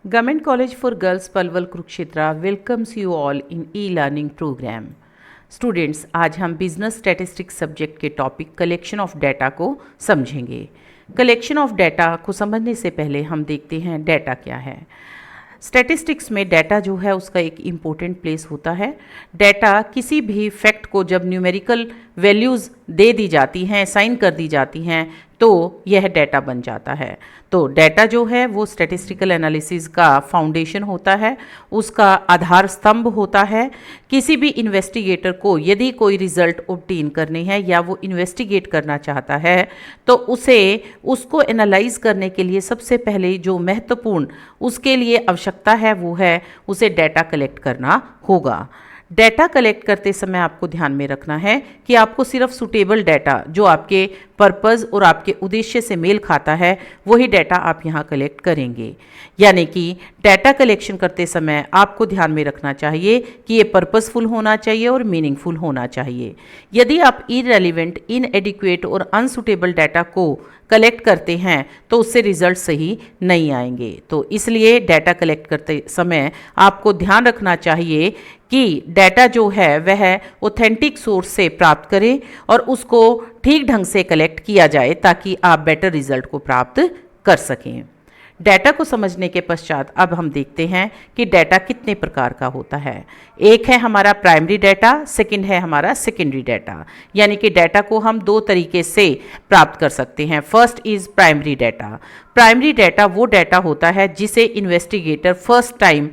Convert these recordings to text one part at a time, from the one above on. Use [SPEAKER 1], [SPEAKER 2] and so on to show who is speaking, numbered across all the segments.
[SPEAKER 1] Government College for Girls Palwal Kurukshetra welcomes you all in e-learning program. Students, आज हम business statistics subject के topic collection of data को समझेंगे। Collection of data को समझने से पहले हम देखते हैं डाटा क्या है। स्टैटिस्टिक्स में डाटा जो है उसका एक इम्पोर्टेंट प्लेस होता है। डाटा किसी भी फैक्ट को जब न्यूमेरिकल वैल्यूज़ दे दी जाती हैं, असाइन कर दी जाती हैं, तो यह डाटा बन जाता है। तो डाटा जो है वो स्टैटिस्टिकल एनालिसिस का फाउंडेशन होता है, उसका आधार स्तंभ होता है। किसी भी इन्वेस्टिगेटर को यदि कोई रिजल्ट ऑब्टेन करने हैं या वो इन्वेस्टिगेट करना चाहता है तो उसको एनालाइज करने के लिए सबसे पहले जो महत्वपूर्ण उसके लिए आवश्यकता है वो है उसे डाटा कलेक्ट करना होगा। डाटा कलेक्ट करते समय आपको ध्यान में रखना है कि आपको सिर्फ सूटेबल डाटा जो आपके पर्पज़ और आपके उद्देश्य से मेल खाता है वही डाटा आप यहाँ कलेक्ट करेंगे। यानी कि डाटा कलेक्शन करते समय आपको ध्यान में रखना चाहिए कि ये पर्पसफुल होना चाहिए और मीनिंगफुल होना चाहिए। यदि आप इररेलेवेंट, इनएडिक्वेट और अनसूटेबल डाटा को कलेक्ट करते हैं तो उससे रिजल्ट सही नहीं आएंगे। तो इसलिए डाटा कलेक्ट करते समय आपको ध्यान रखना चाहिए कि डाटा जो है वह ऑथेंटिक सोर्स से प्राप्त करें और उसको ठीक ढंग से कलेक्ट किया जाए ताकि आप बेटर रिजल्ट को प्राप्त कर सकें। डाटा को समझने के पश्चात अब हम देखते हैं कि डाटा कितने प्रकार का होता है। एक है हमारा प्राइमरी डाटा, सेकंड है हमारा सेकेंडरी डाटा। यानी कि डाटा को हम दो तरीके से प्राप्त कर सकते हैं। First is primary data. Primary data वो डाटा होता है जिसे इन्वेस्टिगेटर फर्स्ट टाइम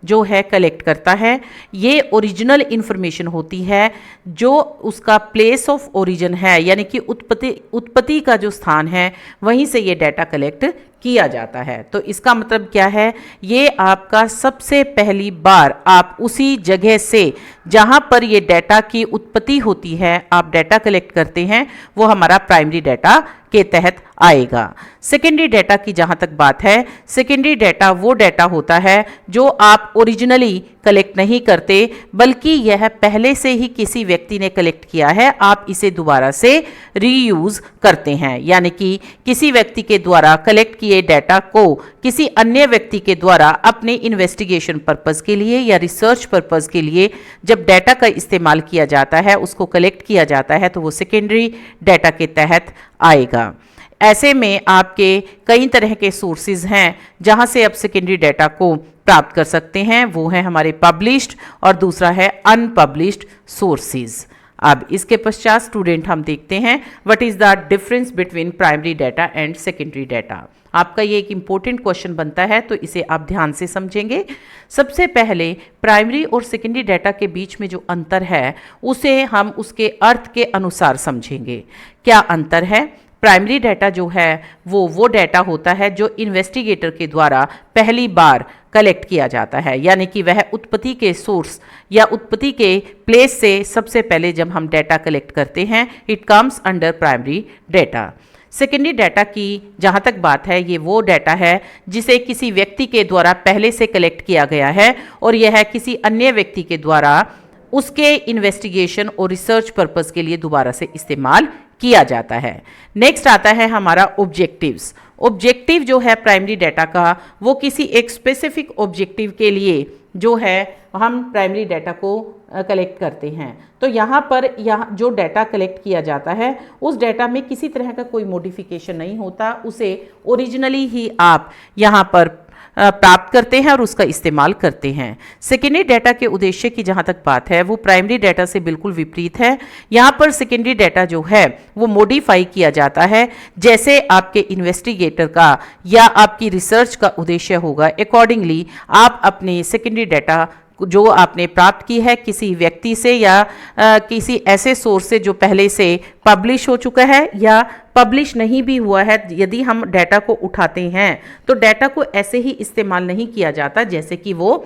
[SPEAKER 1] जो है कलेक्ट करता है। ये ओरिजिनल इन्फॉर्मेशन होती है जो उसका प्लेस ऑफ ओरिजिन है, यानी कि उत्पत्ति का जो स्थान है वहीं से ये डाटा कलेक्ट किया जाता है। तो इसका मतलब क्या है, ये आपका सबसे पहली बार आप उसी जगह से जहाँ पर ये डाटा की उत्पत्ति होती है आप डाटा कलेक्ट करते हैं वो हमारा प्राइमरी डाटा के तहत आएगा। सेकेंडरी डाटा की जहाँ तक बात है, सेकेंडरी डाटा वो डाटा होता है जो आप ओरिजिनली कलेक्ट नहीं करते बल्कि यह पहले से ही किसी व्यक्ति ने कलेक्ट किया है, आप इसे दोबारा से रीयूज करते हैं। यानी कि किसी व्यक्ति के द्वारा कलेक्ट किए डाटा को किसी अन्य व्यक्ति के द्वारा अपने इन्वेस्टिगेशन पर्पस के लिए या रिसर्च पर्पस के लिए जब डाटा का इस्तेमाल किया जाता है, उसको कलेक्ट किया जाता है, तो वो सेकेंडरी डाटा के तहत आएगा। ऐसे में आपके कई तरह के सोर्सेज हैं जहां से आप सेकेंडरी डाटा को प्राप्त कर सकते हैं। वो है हमारे पब्लिश्ड और दूसरा है अनपब्लिश्ड सोर्सेज। अब इसके पश्चात स्टूडेंट हम देखते हैं what is the difference between primary data and secondary data. आपका ये एक इम्पोर्टेंट क्वेश्चन बनता है तो इसे आप ध्यान से समझेंगे। सबसे पहले प्राइमरी और सेकेंडरी डाटा के बीच में जो अंतर है उसे हम उसके अर्थ के अनुसार समझेंगे। क्या अंतर है? प्राइमरी डाटा जो है वो डाटा होता है जो इन्वेस्टिगेटर के द्वारा पहली बार कलेक्ट किया जाता है, यानी कि वह उत्पत्ति के सोर्स या उत्पत्ति के प्लेस से सबसे पहले जब हम डाटा कलेक्ट करते हैं it comes under primary data. Secondary data की जहाँ तक बात है ये वो डाटा है जिसे किसी व्यक्ति के द्वारा पहले से कलेक्ट किया गया है और यह किसी अन्य व्यक्ति के द्वारा उसके इन्वेस्टिगेशन और रिसर्च पर्पस के लिए दोबारा से इस्तेमाल किया जाता है। नेक्स्ट आता है हमारा ऑब्जेक्टिव्स। ऑब्जेक्टिव जो है प्राइमरी डाटा का वो किसी एक स्पेसिफिक ऑब्जेक्टिव के लिए जो है हम प्राइमरी डाटा को कलेक्ट करते हैं। तो यहाँ पर जो डाटा कलेक्ट किया जाता है उस डाटा में किसी तरह का कोई मॉडिफिकेशन नहीं होता, उसे ओरिजिनली ही आप यहाँ पर प्राप्त करते हैं और उसका इस्तेमाल करते हैं। सेकेंडरी डाटा के उद्देश्य की जहाँ तक बात है वो प्राइमरी डाटा से बिल्कुल विपरीत है। यहाँ पर सेकेंडरी डाटा जो है वो मॉडिफाई किया जाता है जैसे आपके इन्वेस्टिगेटर का या आपकी रिसर्च का उद्देश्य होगा, अकॉर्डिंगली आप अपने सेकेंडरी डाटा जो आपने प्राप्त की है किसी व्यक्ति से या किसी ऐसे सोर्स से जो पहले से पब्लिश हो चुका है या पब्लिश नहीं भी हुआ है, यदि हम डाटा को उठाते हैं तो डाटा को ऐसे ही इस्तेमाल नहीं किया जाता जैसे कि वो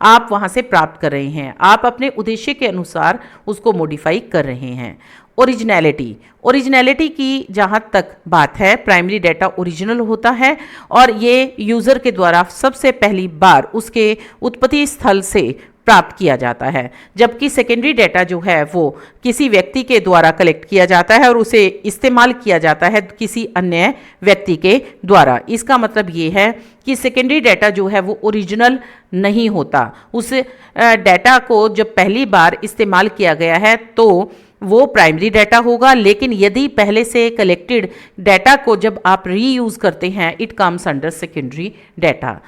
[SPEAKER 1] आप वहाँ से प्राप्त कर रहे हैं, आप अपने उद्देश्य के अनुसार उसको मॉडिफाई कर रहे हैं। ओरिजिनलिटी की जहाँ तक बात है प्राइमरी डाटा ओरिजिनल होता है और ये यूज़र के द्वारा सबसे पहली बार उसके उत्पत्ति स्थल से प्राप्त किया जाता है, जबकि सेकेंडरी डाटा जो है वो किसी व्यक्ति के द्वारा कलेक्ट किया जाता है और उसे इस्तेमाल किया जाता है किसी अन्य व्यक्ति के द्वारा। इसका मतलब ये है कि सेकेंडरी डाटा जो है वो ओरिजिनल नहीं होता। उस डाटा को जब पहली बार इस्तेमाल किया गया है तो वो प्राइमरी डाटा होगा, लेकिन यदि पहले से कलेक्टेड डाटा को जब आप रीयूज करते हैं it comes under secondary data.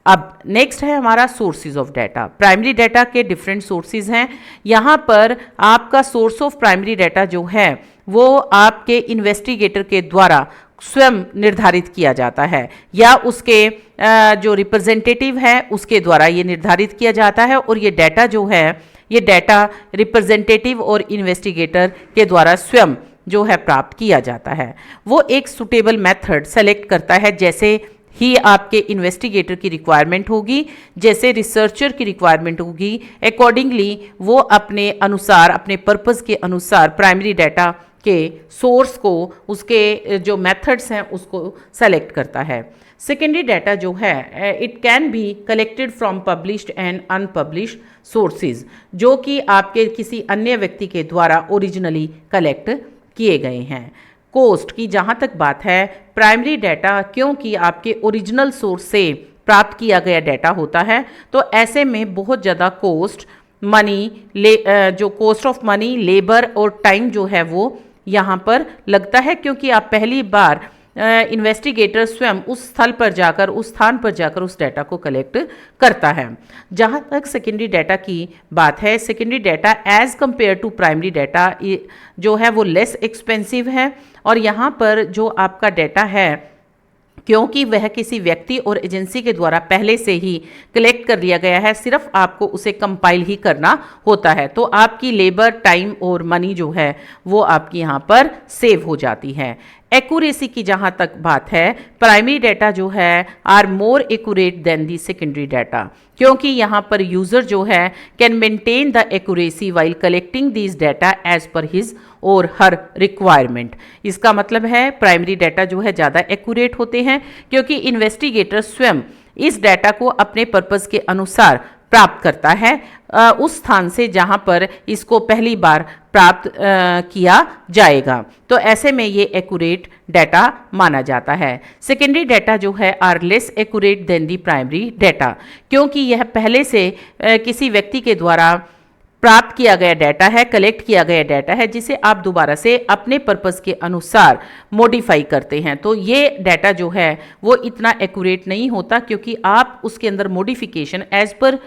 [SPEAKER 1] अब नेक्स्ट है हमारा sources of data. Primary data के डिफरेंट सोर्सेज हैं। यहाँ पर आपका सोर्स ऑफ प्राइमरी डाटा जो है वो आपके इन्वेस्टिगेटर के द्वारा स्वयं निर्धारित किया जाता है या उसके जो रिप्रेजेंटेटिव है उसके द्वारा ये निर्धारित किया जाता है, और ये डाटा जो है ये डाटा रिप्रेजेंटेटिव और इन्वेस्टिगेटर के द्वारा स्वयं जो है प्राप्त किया जाता है। वो एक सुटेबल मेथड सेलेक्ट करता है जैसे ही आपके इन्वेस्टिगेटर की रिक्वायरमेंट होगी, जैसे रिसर्चर की रिक्वायरमेंट होगी, अकॉर्डिंगली वो अपने अनुसार अपने पर्पस के अनुसार प्राइमरी डाटा के सोर्स को उसके जो मेथड्स हैं उसको सेलेक्ट करता है। सेकेंडरी डाटा जो है it can be collected from published and unpublished sources, जो कि आपके किसी अन्य व्यक्ति के द्वारा ओरिजिनली कलेक्ट किए गए हैं। कॉस्ट की जहाँ तक बात है, प्राइमरी डाटा क्योंकि आपके ओरिजिनल सोर्स से प्राप्त किया गया डाटा होता है तो ऐसे में बहुत ज़्यादा कॉस्ट जो कॉस्ट ऑफ मनी, लेबर और टाइम जो है वो यहाँ पर लगता है, क्योंकि आप पहली बार इन्वेस्टिगेटर स्वयं उस स्थल पर जाकर उस स्थान पर जाकर उस डाटा को कलेक्ट करता है। जहाँ तक सेकेंडरी डाटा की बात है, secondary data as compare to primary data जो है वो लेस एक्सपेंसिव है, और यहाँ पर जो आपका डाटा है क्योंकि वह किसी व्यक्ति और एजेंसी के द्वारा पहले से ही कलेक्ट कर लिया गया है, सिर्फ आपको उसे कंपाइल ही करना होता है, तो आपकी लेबर, टाइम और मनी जो है वो आपकी यहाँ पर सेव हो जाती है। एक्यूरेसी की जहाँ तक बात है, प्राइमरी डाटा जो है are more accurate than the secondary data, क्योंकि यहाँ पर यूज़र जो है can maintain the accuracy while collecting this data as per his or her requirement. इसका मतलब है प्राइमरी डाटा जो है ज़्यादा एक्यूरेट होते हैं क्योंकि इन्वेस्टिगेटर स्वयं इस डाटा को अपने पर्पस के अनुसार प्राप्त करता है उस स्थान से जहां पर इसको पहली बार प्राप्त किया जाएगा, तो ऐसे में ये एक्यूरेट डाटा माना जाता है। सेकेंडरी डाटा जो है are less accurate than the primary data, क्योंकि यह पहले से किसी व्यक्ति के द्वारा प्राप्त किया गया डाटा है, कलेक्ट किया गया डाटा है, जिसे आप दोबारा से अपने पर्पस के अनुसार मॉडिफाई करते हैं, तो ये डाटा जो है वो इतना एक्यूरेट नहीं होता क्योंकि आप उसके अंदर मॉडिफिकेशन एज पर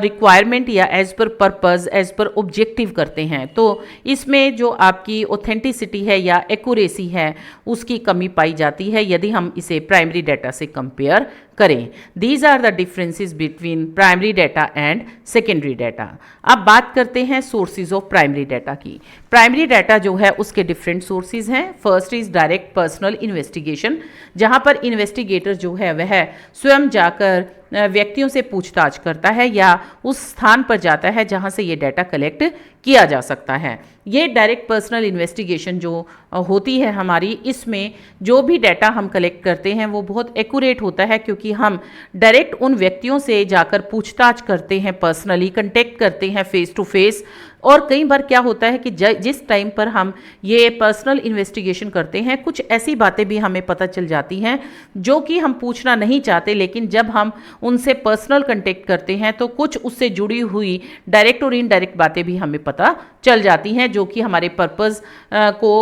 [SPEAKER 1] रिक्वायरमेंट या as per purpose, as per objective करते हैं, तो इसमें जो आपकी ऑथेंटिसिटी है या एक्यूरेसी है उसकी कमी पाई जाती है यदि हम इसे प्राइमरी डाटा से कंपेयर करें। These are the differences between primary data and secondary data. अब बात करते हैं सोर्सेज ऑफ प्राइमरी डाटा की। प्राइमरी डाटा जो है उसके डिफरेंट सोर्सेज हैं। First is direct personal investigation, जहां पर इन्वेस्टिगेटर जो है वह स्वयं जाकर व्यक्तियों से पूछताछ करता है या उस स्थान पर जाता है जहां से ये डाटा कलेक्ट किया जा सकता है। ये डायरेक्ट पर्सनल इन्वेस्टिगेशन जो होती है हमारी, इसमें जो भी डाटा हम कलेक्ट करते हैं वो बहुत एक्यूरेट होता है क्योंकि हम डायरेक्ट उन व्यक्तियों से जाकर पूछताछ करते हैं, पर्सनली कंटेक्ट करते हैं फेस टू फेस। और कई बार क्या होता है कि जिस टाइम पर हम ये पर्सनल इन्वेस्टिगेशन करते हैं कुछ ऐसी बातें भी हमें पता चल जाती हैं जो कि हम पूछना नहीं चाहते, लेकिन जब हम उनसे पर्सनल कंटेक्ट करते हैं तो कुछ उससे जुड़ी हुई डायरेक्ट और इनडायरेक्ट बातें भी हमें पता चल जाती हैं जो कि हमारे पर्पस को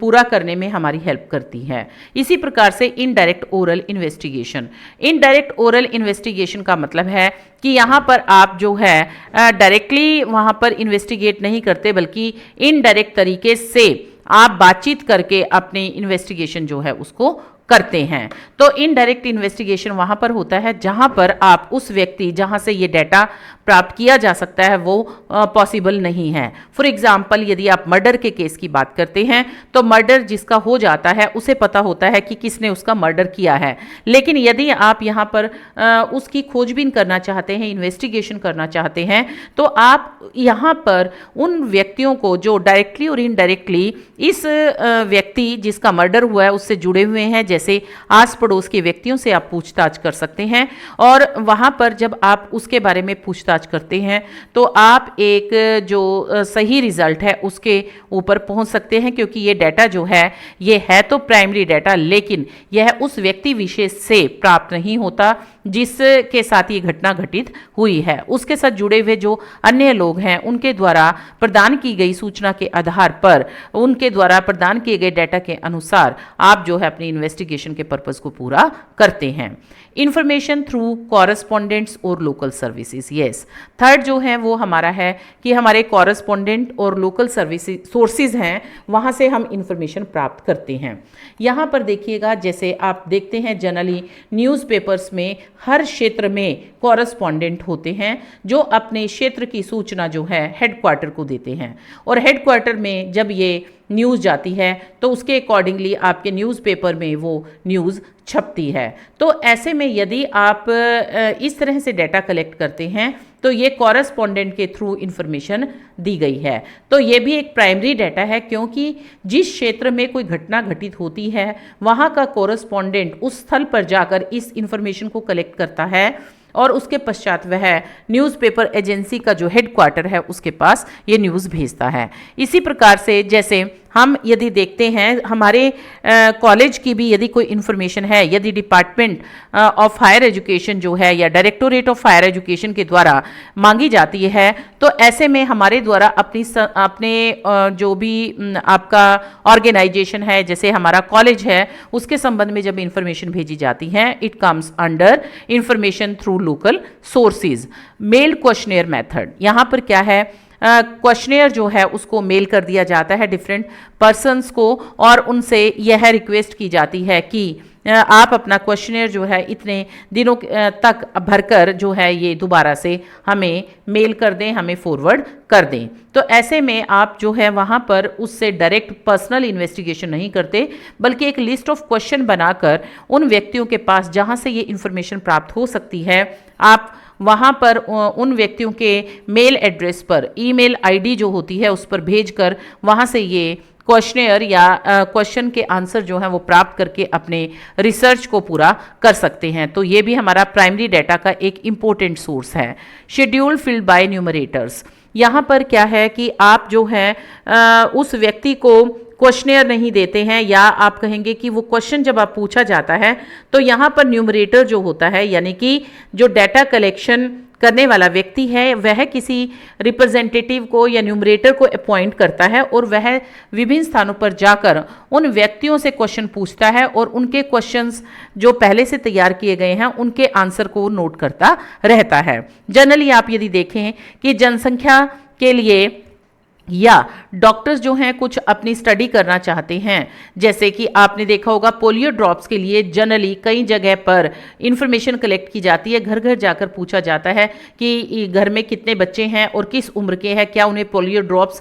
[SPEAKER 1] पूरा करने में हमारी हेल्प करती है। इसी प्रकार से indirect oral investigation. Indirect oral investigation का मतलब है कि यहाँ पर आप जो है डायरेक्टली वहाँ पर इन्वेस्टिगेट नहीं करते बल्कि इनडायरेक्ट तरीके से आप बातचीत करके अपने इन्वेस्टिगेशन जो है उसको करते हैं। तो इनडायरेक्ट इन्वेस्टिगेशन वहाँ पर होता है जहाँ पर आप उस व्यक्ति जहाँ से ये डाटा प्राप्त किया जा सकता है वो पॉसिबल नहीं है। फॉर एग्जांपल यदि आप मर्डर के केस की बात करते हैं तो मर्डर जिसका हो जाता है उसे पता होता है कि किसने उसका मर्डर किया है, लेकिन यदि आप यहाँ पर उसकी खोजबीन करना चाहते हैं, इन्वेस्टिगेशन करना चाहते हैं, तो आप यहाँ पर उन व्यक्तियों को जो डायरेक्टली और इनडायरेक्टली इस व्यक्ति जिसका मर्डर हुआ है उससे जुड़े हुए हैं, जैसे आस पड़ोस के व्यक्तियों से आप पूछताछ कर सकते हैं, और वहाँ पर जब आप उसके बारे में पूछताछ करते हैं तो आप एक जो सही रिजल्ट है उसके ऊपर पहुँच सकते हैं, क्योंकि ये डाटा जो है ये है तो प्राइमरी डाटा, लेकिन यह उस व्यक्ति विशेष से प्राप्त नहीं होता जिसके साथ ये घटना घटित हुई है। उसके साथ जुड़े हुए जो अन्य लोग हैं उनके द्वारा प्रदान की गई सूचना के आधार पर, उनके द्वारा प्रदान किए गए डाटा के अनुसार आप जो है अपनी इन्वेस्टिगेशन के पर्पस को पूरा करते हैं। इंफॉर्मेशन थ्रू कॉरेस्पॉन्डेंट्स और लोकल सर्विसेज। यस, थर्ड जो है वो हमारा है कि हमारे कॉरेस्पॉन्डेंट और लोकल सर्विसेज सोर्सेज हैं, वहाँ से हम इंफॉर्मेशन प्राप्त करते हैं। यहाँ पर देखिएगा, जैसे आप देखते हैं जनरली न्यूज़पेपर्स में हर क्षेत्र में कॉरेस्पॉन्डेंट होते हैं जो अपने क्षेत्र की सूचना जो है हेडक्वार्टर को देते हैं, और हेडक्वार्टर में जब ये न्यूज़ जाती है तो उसके अकॉर्डिंगली आपके न्यूज़पेपर में वो न्यूज़ छपती है। तो ऐसे में यदि आप इस तरह से डाटा कलेक्ट करते हैं तो ये कॉरेस्पॉन्डेंट के थ्रू इंफॉर्मेशन दी गई है। तो ये भी एक प्राइमरी डाटा है, क्योंकि जिस क्षेत्र में कोई घटना घटित होती है वहाँ का कॉरेस्पॉन्डेंट उस स्थल पर जाकर इस इंफॉर्मेशन को कलेक्ट करता है, और उसके पश्चात वह न्यूज़पेपर एजेंसी का जो हेडक्वार्टर है उसके पास ये न्यूज़ भेजता है। इसी प्रकार से जैसे हम यदि देखते हैं हमारे कॉलेज की भी यदि कोई इन्फॉर्मेशन है, यदि डिपार्टमेंट ऑफ हायर एजुकेशन जो है या डायरेक्टोरेट ऑफ हायर एजुकेशन के द्वारा मांगी जाती है, तो ऐसे में हमारे द्वारा अपने जो भी आपका ऑर्गेनाइजेशन है, जैसे हमारा कॉलेज है, उसके संबंध में जब इंफॉर्मेशन भेजी जाती है, it comes under information through local sources. Mail questionnaire method, यहाँ पर क्या है, क्वेश्चनेयर जो है उसको मेल कर दिया जाता है डिफरेंट पर्सन्स को, और उनसे यह रिक्वेस्ट की जाती है कि आप अपना क्वेश्चनेयर जो है इतने दिनों तक भरकर जो है ये दोबारा से हमें मेल कर दें, हमें फॉरवर्ड कर दें। तो ऐसे में आप जो है वहाँ पर उससे डायरेक्ट पर्सनल इन्वेस्टिगेशन नहीं करते, बल्कि एक लिस्ट ऑफ क्वेश्चन बनाकर उन व्यक्तियों के पास जहाँ से ये इन्फॉर्मेशन प्राप्त हो सकती है, आप वहाँ पर उन व्यक्तियों के मेल एड्रेस पर ईमेल आईडी जो होती है उस पर भेजकर वहाँ से ये क्वेश्चनेयर या क्वेश्चन के आंसर जो है वो प्राप्त करके अपने रिसर्च को पूरा कर सकते हैं। तो ये भी हमारा प्राइमरी डाटा का एक इम्पोर्टेंट सोर्स है। शेड्यूल फिल्ड बाय न्यूमरेटर्स, यहाँ पर क्या है कि आप जो है उस व्यक्ति को क्वेश्चनेयर नहीं देते हैं, या आप कहेंगे कि वो क्वेश्चन जब आप पूछा जाता है तो यहाँ पर न्यूमरेटर जो होता है, यानी कि जो डाटा कलेक्शन करने वाला व्यक्ति है वह किसी रिप्रेजेंटेटिव को या न्यूमरेटर को अपॉइंट करता है, और वह विभिन्न स्थानों पर जाकर उन व्यक्तियों से क्वेश्चन पूछता है और उनके क्वेश्चंस जो पहले से तैयार किए गए हैं उनके आंसर को नोट करता रहता है। जनरली आप यदि देखें कि जनसंख्या के लिए या डॉक्टर्स जो हैं कुछ अपनी स्टडी करना चाहते हैं, जैसे कि आपने देखा होगा पोलियो ड्रॉप्स के लिए जनरली कई जगह पर इंफॉर्मेशन कलेक्ट की जाती है, घर घर जाकर पूछा जाता है कि घर में कितने बच्चे हैं और किस उम्र के हैं, क्या उन्हें पोलियो ड्रॉप्स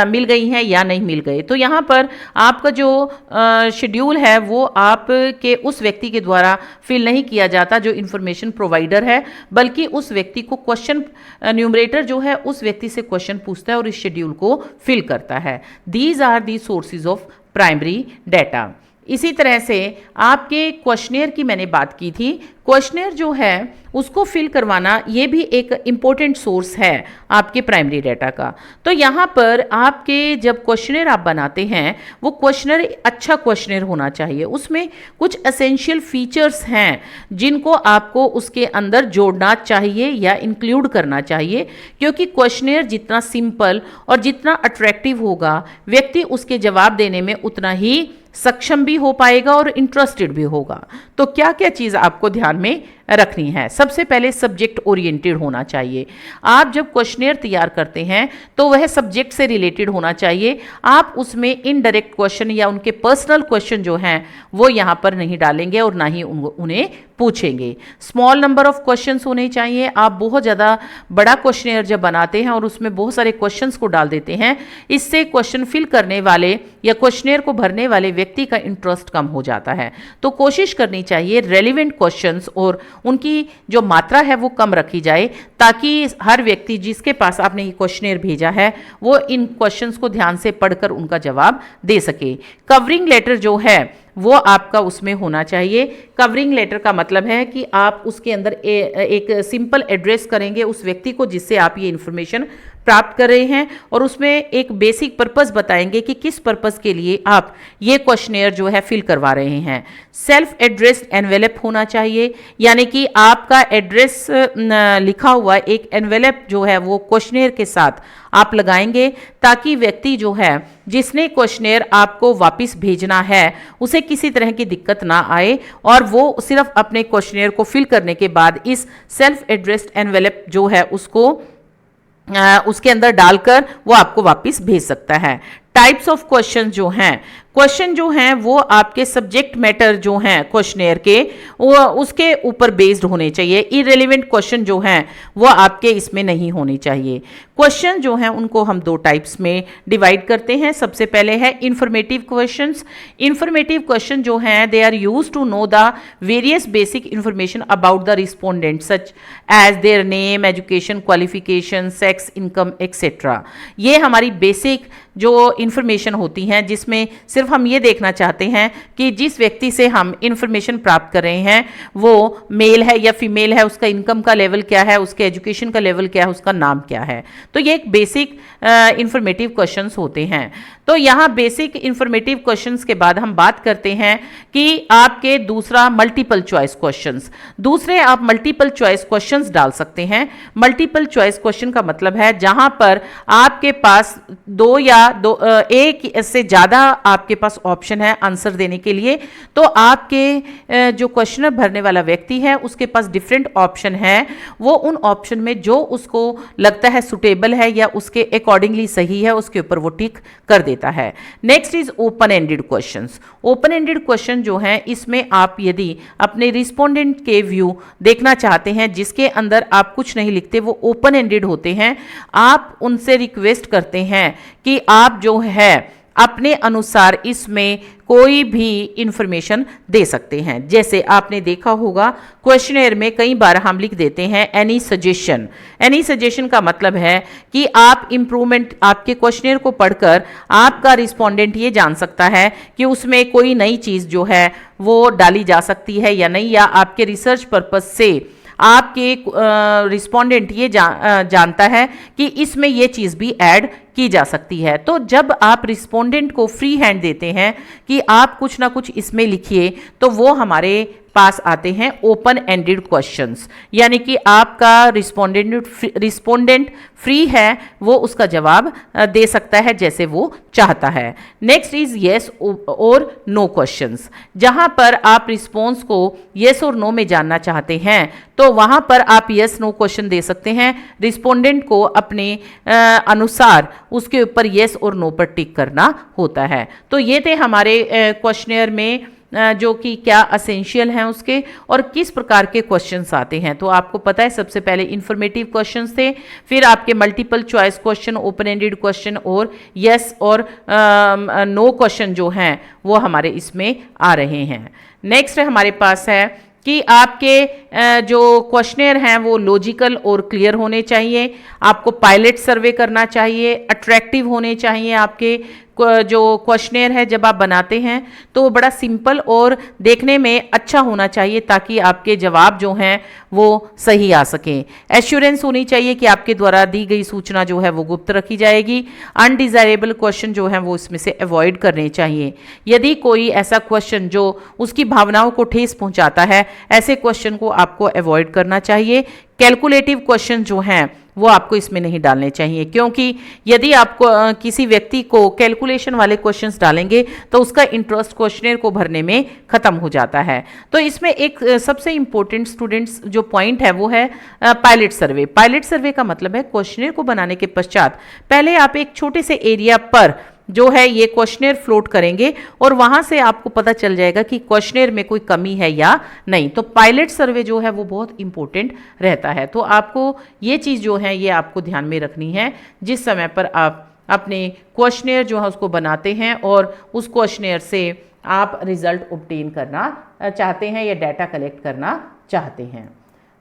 [SPEAKER 1] मिल गई हैं या नहीं मिल गए। तो यहाँ पर आपका जो शेड्यूल है वो आपके उस व्यक्ति के द्वारा फिल नहीं किया जाता जो इन्फॉर्मेशन प्रोवाइडर है, बल्कि उस व्यक्ति को क्वेश्चन न्यूमरेटर जो है उस व्यक्ति से क्वेश्चन पूछता है और इस शेड्यूल को फिल करता है। These are the sources of primary data. इसी तरह से आपके क्वेश्चनेयर की मैंने बात की थी, क्वेश्चनेयर जो है उसको फिल करवाना ये भी एक इम्पोर्टेंट सोर्स है आपके प्राइमरी डाटा का। तो यहाँ पर आपके जब क्वेश्चनेयर आप बनाते हैं वो क्वेश्चनर अच्छा क्वेश्चनेयर होना चाहिए, उसमें कुछ एसेंशियल फीचर्स हैं जिनको आपको उसके अंदर जोड़ना चाहिए या इंक्लूड करना चाहिए, क्योंकि क्वेश्चनेयर जितना सिंपल और जितना अट्रैक्टिव होगा व्यक्ति उसके जवाब देने में उतना ही सक्षम भी हो पाएगा और इंटरेस्टेड भी होगा। तो क्या क्या चीज़ आपको ध्यान में रखनी है? सबसे पहले सब्जेक्ट ओरिएंटेड होना चाहिए। आप जब क्वेश्चनेयर तैयार करते हैं तो वह सब्जेक्ट से रिलेटेड होना चाहिए। आप उसमें इनडायरेक्ट क्वेश्चन या उनके पर्सनल क्वेश्चन जो हैं वो यहाँ पर नहीं डालेंगे और ना ही उन्हें पूछेंगे। स्मॉल नंबर ऑफ क्वेश्चंस होने चाहिए। आप बहुत ज़्यादा बड़ा क्वेश्चनेयर जब बनाते हैं और उसमें बहुत सारे क्वेश्चंस को डाल देते हैं, इससे क्वेश्चन फिल करने वाले या क्वेश्चनेयर को भरने वाले व्यक्ति का इंटरेस्ट कम हो जाता है। तो कोशिश करनी चाहिए रेलिवेंट क्वेश्चंस और उनकी जो मात्रा है वो कम रखी जाए, ताकि हर व्यक्ति जिसके पास आपने ये क्वेश्चनेयर भेजा है वो इन क्वेश्चंस को ध्यान से पढ़कर उनका जवाब दे सके। कवरिंग लेटर जो है वो आपका उसमें होना चाहिए। कवरिंग लेटर का मतलब है कि आप उसके अंदर एक सिंपल एड्रेस करेंगे उस व्यक्ति को जिससे आप ये इन्फॉर्मेशन प्राप्त कर रहे हैं, और उसमें एक बेसिक पर्पस बताएंगे कि किस पर्पस के लिए आप ये क्वेश्चनेयर जो है फिल करवा रहे हैं। सेल्फ एड्रेस्ड एनवेलप होना चाहिए, यानी कि आपका एड्रेस लिखा हुआ एक एनवेलप जो है वो क्वेश्चनेयर के साथ आप लगाएंगे, ताकि व्यक्ति जो है जिसने क्वेश्चनेयर आपको वापस भेजना है उसे किसी तरह की दिक्कत ना आए, और वो सिर्फ अपने क्वेश्चनेयर को फिल करने के बाद इस सेल्फ एड्रेस्ड एनवेलप जो है उसके अंदर डालकर वो आपको वापस भेज सकता है। टाइप्स ऑफ क्वेश्चन जो हैं, क्वेश्चन जो हैं वो आपके सब्जेक्ट मैटर जो हैं क्वेश्चनेयर के वो उसके ऊपर बेस्ड होने चाहिए। इररिलेवेंट क्वेश्चन जो हैं वो आपके इसमें नहीं होने चाहिए। क्वेश्चन जो हैं उनको हम दो टाइप्स में डिवाइड करते हैं। सबसे पहले है इंफॉर्मेटिव क्वेश्चंस। इंफॉर्मेटिव क्वेश्चन जो हैं they are used to know the various basic information about the respondent such as their name, education, qualification, sex, income etcetera. ये हमारी बेसिक जो इंफॉर्मेशन होती हैं, जिसमें सिर्फ हम ये देखना चाहते हैं कि जिस व्यक्ति से हम इंफॉर्मेशन प्राप्त कर रहे हैं वो मेल है या फीमेल है, उसका इनकम का लेवल क्या है, उसके एजुकेशन का लेवल क्या है, उसका नाम क्या है। तो ये एक बेसिक इंफॉर्मेटिव क्वेश्चंस होते हैं। तो यहाँ बेसिक इंफॉर्मेटिव क्वेश्चंस के बाद हम बात करते हैं कि आपके दूसरा मल्टीपल चॉइस क्वेश्चंस। दूसरे आप मल्टीपल चॉइस क्वेश्चंस डाल सकते हैं। मल्टीपल चॉइस क्वेश्चन का मतलब है जहां पर आपके पास एक से ज़्यादा आपके पास ऑप्शन है आंसर देने के लिए। तो आपके जो क्वेश्चन भरने वाला व्यक्ति है उसके पास डिफरेंट ऑप्शन है, वो उन ऑप्शन में जो उसको लगता है सुटेबल है या उसके अकॉर्डिंगली सही है उसके ऊपर वो टिक कर देता है। Next is open ended questions. Open ended question जो है इसमें आप यदि अपने रिस्पोंडेंट के व्यू देखना चाहते हैं जिसके अंदर आप कुछ नहीं लिखते, वो ओपन एंडेड होते हैं, आप उनसे रिक्वेस्ट करते हैं कि आप जो है अपने अनुसार इसमें कोई भी इंफॉर्मेशन दे सकते हैं। जैसे आपने देखा होगा क्वेश्चनेयर में कई बार हम लिख देते हैं एनी सजेशन। एनी सजेशन का मतलब है कि आप इम्प्रूवमेंट, आपके क्वेश्चनेयर को पढ़कर आपका रिस्पोंडेंट ये जान सकता है कि उसमें कोई नई चीज़ जो है वो डाली जा सकती है या नहीं, या आपके रिसर्च पर्पस से आपके रिस्पोंडेंट ये जानता है कि इसमें ये चीज़ भी ऐड की जा सकती है। तो जब आप रिस्पोंडेंट को फ्री हैंड देते हैं कि आप कुछ ना कुछ इसमें लिखिए, तो वो हमारे पास आते हैं ओपन एंडेड क्वेश्चंस, यानी कि आपका रिस्पोंडेंट फ्री है, वो उसका जवाब दे सकता है जैसे वो चाहता है। नेक्स्ट इज येस और नो क्वेश्चंस। जहां पर आप रिस्पॉन्स को येस और नो में जानना चाहते हैं तो वहां पर आप येस नो क्वेश्चन दे सकते हैं। रिस्पोंडेंट को अपने अनुसार उसके ऊपर येस और नो पर टिक करना होता है। तो ये थे हमारे क्वेश्चनेयर में जो कि क्या असेंशियल हैं उसके और किस प्रकार के क्वेश्चंस आते हैं। तो आपको पता है सबसे पहले इंफॉर्मेटिव क्वेश्चंस थे, फिर आपके multiple choice question, open ended question और यस और नो क्वेश्चन जो हैं वो हमारे इसमें आ रहे हैं। नेक्स्ट हमारे पास है कि आपके जो क्वेश्चनेयर हैं वो लॉजिकल और क्लियर होने चाहिए, आपको पायलट सर्वे करना चाहिए, अट्रैक्टिव होने चाहिए। आपके जो क्वेश्चनेयर है जब आप बनाते हैं तो वो बड़ा सिंपल और देखने में अच्छा होना चाहिए ताकि आपके जवाब जो हैं वो सही आ सकें। एश्योरेंस होनी चाहिए कि आपके द्वारा दी गई सूचना जो है वो गुप्त रखी जाएगी। अनडिज़ायरेबल क्वेश्चन जो है वो इसमें से अवॉइड करने चाहिए। यदि कोई ऐसा क्वेश्चन जो उसकी भावनाओं को ठेस पहुंचाता है, ऐसे क्वेश्चन को आपको अवॉइड करना चाहिए। कैलकुलेटिव क्वेश्चन जो हैं वो आपको इसमें नहीं डालने चाहिए, क्योंकि यदि आप किसी व्यक्ति को कैलकुलेशन वाले क्वेश्चंस डालेंगे तो उसका इंटरेस्ट क्वेश्चनेयर को भरने में ख़त्म हो जाता है। तो इसमें एक सबसे इम्पोर्टेंट स्टूडेंट्स जो पॉइंट है वो है पायलट सर्वे। पायलट सर्वे का मतलब है क्वेश्चनेयर को बनाने के पश्चात पहले आप एक छोटे से एरिया पर जो है ये क्वेश्चनेयर फ्लोट करेंगे और वहाँ से आपको पता चल जाएगा कि क्वेश्चनेयर में कोई कमी है या नहीं। तो पायलट सर्वे जो है वो बहुत इंपॉर्टेंट रहता है। तो आपको ये चीज़ जो है ये आपको ध्यान में रखनी है जिस समय पर आप अपने क्वेश्चनेयर जो है उसको बनाते हैं और उस क्वेश्चनेयर से आप रिजल्ट ऑब्टेन करना चाहते हैं या डाटा कलेक्ट करना चाहते हैं।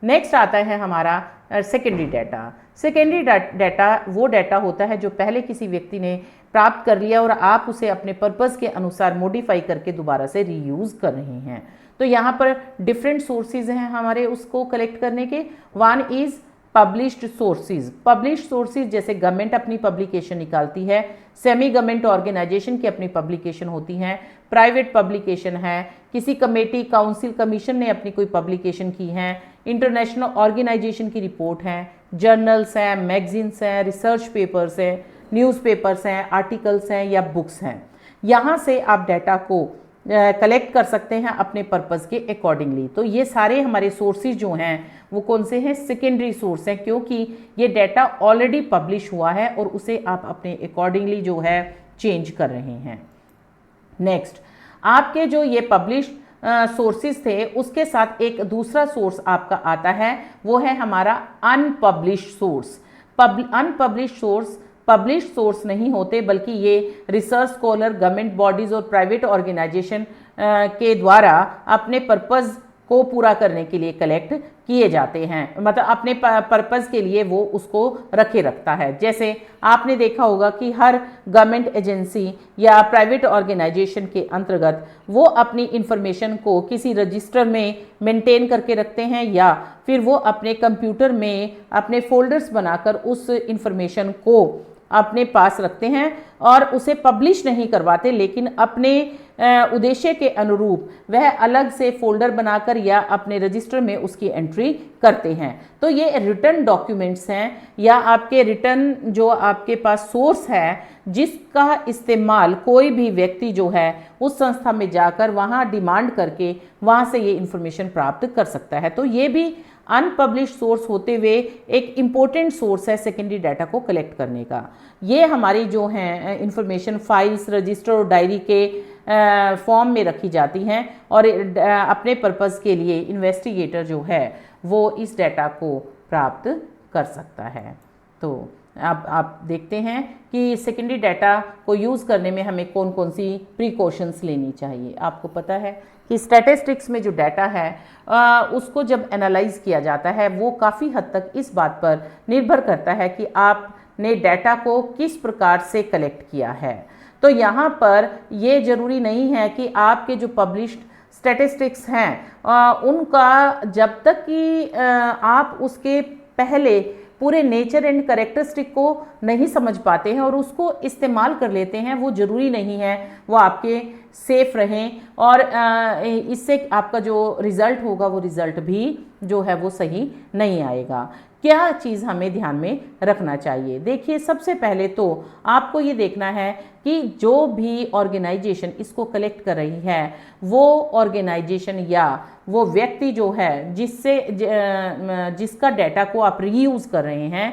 [SPEAKER 1] नेक्स्ट आता है हमारा सेकेंडरी डाटा। सेकेंडरी डाटा वो डाटा होता है जो पहले किसी व्यक्ति ने प्राप्त कर लिया और आप उसे अपने पर्पस के अनुसार मॉडिफाई करके दोबारा से रीयूज कर रहे हैं। तो यहाँ पर डिफरेंट सोर्सेज हैं हमारे उसको कलेक्ट करने के। One is published sources. Published sources जैसे गवर्नमेंट अपनी पब्लिकेशन निकालती है, सेमी गवर्नमेंट ऑर्गेनाइजेशन की अपनी पब्लिकेशन होती हैं, प्राइवेट पब्लिकेशन है, किसी कमेटी, काउंसिल, कमीशन ने अपनी कोई पब्लिकेशन की है, इंटरनेशनल ऑर्गेनाइजेशन की रिपोर्ट हैं, जर्नल्स हैं, मैगजीन्स हैं, रिसर्च पेपर्स हैं, न्यूज़पेपर्स हैं, आर्टिकल्स हैं या बुक्स हैं। यहाँ से आप डाटा को कलेक्ट कर सकते हैं अपने पर्पस के अकॉर्डिंगली। तो ये सारे हमारे सोर्सेज जो हैं वो कौन से हैं? सेकेंडरी सोर्स हैं, क्योंकि ये डाटा ऑलरेडी पब्लिश हुआ है और उसे आप अपने अकॉर्डिंगली जो है चेंज कर रहे हैं। नेक्स्ट, आपके जो ये पब्लिश सोर्सेज थे उसके साथ एक दूसरा सोर्स आपका आता है, वो है हमारा unpublished source. Unpublished source publish source नहीं होते, बल्कि ये रिसर्च स्कॉलर, गवर्नमेंट बॉडीज और प्राइवेट ऑर्गेनाइजेशन के द्वारा अपने पर्पस को पूरा करने के लिए कलेक्ट किए जाते हैं, मतलब अपने पर्पस के लिए वो उसको रखे रखता है। जैसे आपने देखा होगा कि हर गवर्नमेंट एजेंसी या प्राइवेट ऑर्गेनाइजेशन के अंतर्गत वो अपनी इंफॉर्मेशन को किसी रजिस्टर में मेंटेन करके रखते हैं या फिर वो अपने कंप्यूटर में अपने फोल्डर्स बनाकर उस इंफॉर्मेशन को अपने पास रखते हैं और उसे पब्लिश नहीं करवाते, लेकिन अपने उद्देश्य के अनुरूप वह अलग से फोल्डर बनाकर या अपने रजिस्टर में उसकी एंट्री करते हैं। तो ये रिटन डॉक्यूमेंट्स हैं या आपके रिटन जो आपके पास सोर्स है जिसका इस्तेमाल कोई भी व्यक्ति जो है उस संस्था में जाकर वहाँ डिमांड करके वहाँ से ये इंफॉर्मेशन प्राप्त कर सकता है। तो ये भी अनपब्लिश्ड सोर्स होते हुए एक इम्पोर्टेंट सोर्स है सेकेंडरी डाटा को कलेक्ट करने का। ये हमारी जो हैं इंफॉर्मेशन फाइल्स, रजिस्टर और डायरी के फॉर्म में रखी जाती हैं और अपने पर्पस के लिए इन्वेस्टिगेटर जो है वो इस डाटा को प्राप्त कर सकता है। तो अब आप देखते हैं कि सेकेंडरी डाटा को यूज़ करने में हमें कौन कौन सी प्रिकॉशंस लेनी चाहिए। आपको पता है कि स्टैटिस्टिक्स में जो डाटा है उसको जब एनालाइज किया जाता है वो काफ़ी हद तक इस बात पर निर्भर करता है कि आपने डाटा को किस प्रकार से कलेक्ट किया है। तो यहाँ पर ये ज़रूरी नहीं है कि आपके जो पब्लिश्ड स्टैटिस्टिक्स हैं उनका जब तक कि आप उसके पहले पूरे नेचर एंड कैरेक्टरिस्टिक को नहीं समझ पाते हैं और उसको इस्तेमाल कर लेते हैं, वो ज़रूरी नहीं है वो आपके सेफ रहें और इससे आपका जो रिज़ल्ट होगा वो रिज़ल्ट भी जो है वो सही नहीं आएगा। क्या चीज़ हमें ध्यान में रखना चाहिए? देखिए, सबसे पहले तो आपको ये देखना है कि जो भी ऑर्गेनाइजेशन इसको कलेक्ट कर रही है वो ऑर्गेनाइजेशन या वो व्यक्ति जो है जिसका डाटा को आप रीयूज़ कर रहे हैं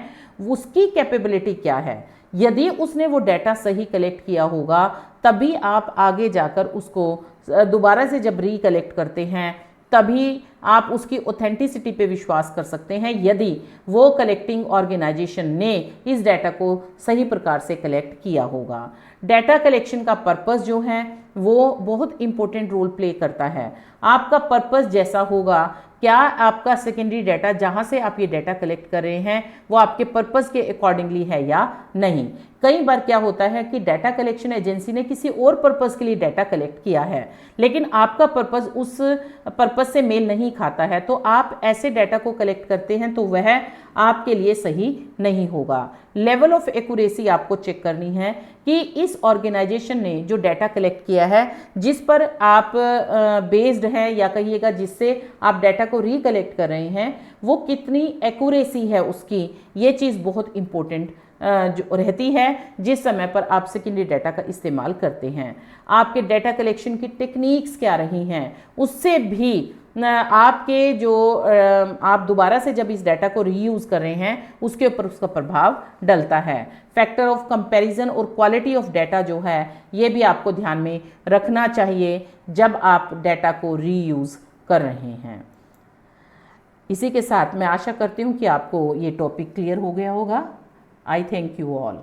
[SPEAKER 1] उसकी कैपेबिलिटी क्या है। यदि उसने वो डाटा सही कलेक्ट किया होगा तभी आप आगे जाकर उसको दोबारा से जब रिकलेक्ट करते हैं तभी आप उसकी ऑथेंटिसिटी पे विश्वास कर सकते हैं, यदि वो कलेक्टिंग ऑर्गेनाइजेशन ने इस डाटा को सही प्रकार से कलेक्ट किया होगा। डाटा कलेक्शन का पर्पस जो है वो बहुत इंपॉर्टेंट रोल प्ले करता है। आपका पर्पस जैसा होगा, क्या आपका सेकेंडरी डाटा जहाँ से आप ये डाटा कलेक्ट कर रहे हैं वो आपके पर्पस के अकॉर्डिंगली है या नहीं। कई बार क्या होता है कि डाटा कलेक्शन एजेंसी ने किसी और पर्पस के लिए डाटा कलेक्ट किया है लेकिन आपका पर्पस उस पर्पस से मेल नहीं खाता है, तो आप ऐसे डाटा को कलेक्ट करते हैं तो वह आपके लिए सही नहीं होगा। लेवल ऑफ एक्यूरेसी आपको चेक करनी है कि इस ऑर्गेनाइजेशन ने जो डाटा कलेक्ट किया है, जिस पर आप बेस्ड हैं या कहिएगा जिससे आप डाटा को रिकलेक्ट कर रहे हैं, वो कितनी एक्यूरेसी है उसकी, ये चीज़ बहुत इम्पोर्टेंट जो रहती है जिस समय पर आप सेकेंडरी डाटा का इस्तेमाल करते हैं। आपके डाटा कलेक्शन की टेक्निक्स क्या रही हैं, उससे भी आपके जो आप दोबारा से जब इस डाटा को रीयूज़ कर रहे हैं उसके ऊपर उसका प्रभाव डलता है। फैक्टर ऑफ कंपैरिजन और क्वालिटी ऑफ डाटा जो है ये भी आपको ध्यान में रखना चाहिए जब आप डाटा को रीयूज़ कर रहे हैं। इसी के साथ मैं आशा करती हूँ कि आपको ये टॉपिक क्लियर हो गया होगा। I thank you all.